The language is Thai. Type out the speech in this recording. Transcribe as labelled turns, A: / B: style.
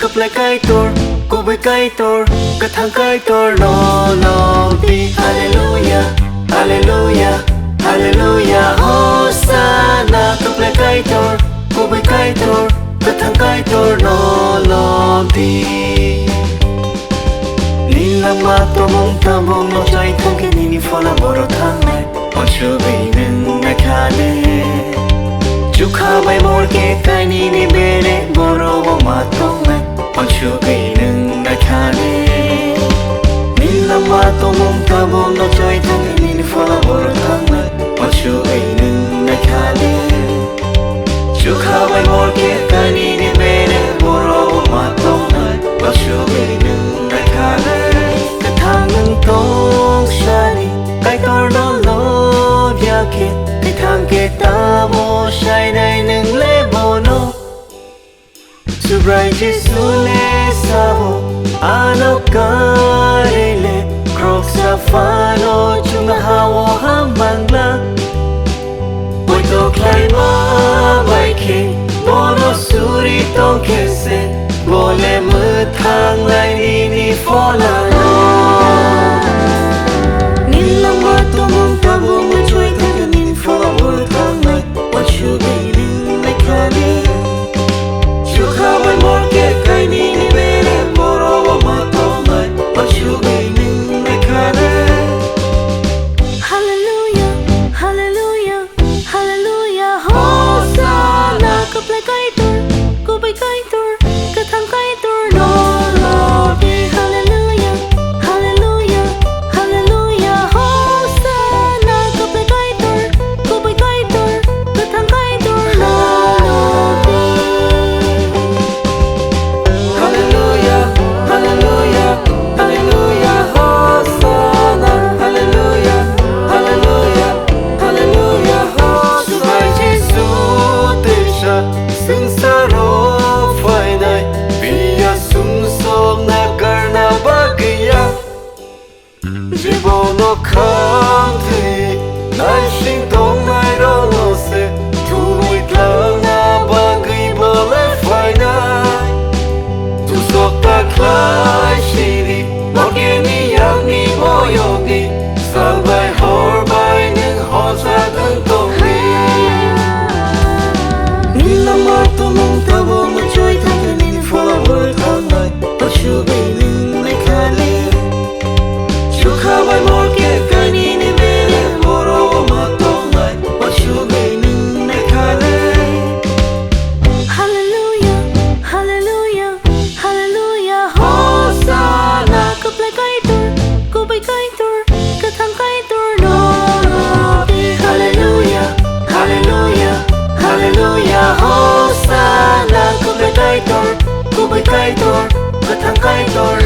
A: กับเลยไกลตัวกูไปไกลตัวกระทั่งไกลตัวโลโลดีฮาเลลูยาฮาเลลูยาฮาเลลูยาโฮซานากับเลยไกลตัวกูไปไกลตัวกระทั่งไกลตัวโลโลดีลีลามาตัวมงตามงเราใจทั้งแค่นี้นี่ฟอลาบอร์ทางไหนพอชูไปหนึ่งนะคะเน่จุข้าใบมอลเกตไกนี่นี่เบเล่บอร์ว่ามาตรงไหนพอชูไปหนึ่งนะคะเน่ลีลามาตัวมงตามงเราใจทั้งแค่นี้นี่ฟอลาบอร์ทางไหนพอชูไปหนึ่งนะคะเน่จุข้าใบมอลเกตไกนี่นี่เบเล่บอร์ว่ามาตรงไหนพอชูไปหนึ่งนะคะเน่ตรงชาลีไกตอร์โลโลอยากเห็นในทางเกตาโมใช้ในหนึ่งเลโบโนสุไรจิสุเลซาโบอาโนกาเรเลครอกซาฟาโนจุงฮาวฮัมบังลาปอยโตคลายมาไบคิงโบโนสุริตองเคเซโบเลมือทางไลนีนี่ฟอลาโนตัวมองตามองมาช่วยกันกันนินฟอลโล่ทางไหนว่าชูไปหนึ่งในคาเน่ชูข้าไปมอลเกตไกนี่นี่เบเล่บอรอว่ามาตรงไหนว่าชูไปหนึ่งในคาเน่ฮาเลลูยาฮาเลลูยาฮาเลลูยาโฮซานาก็ไปไกลตัวกูไปไกลตัวกระทั่งไกลตัวโลโลดีฮาเลลูยาฮาเลลูยาฮาเลลูยาโฮกูไปไกลตัวกระทั่งไกลตัว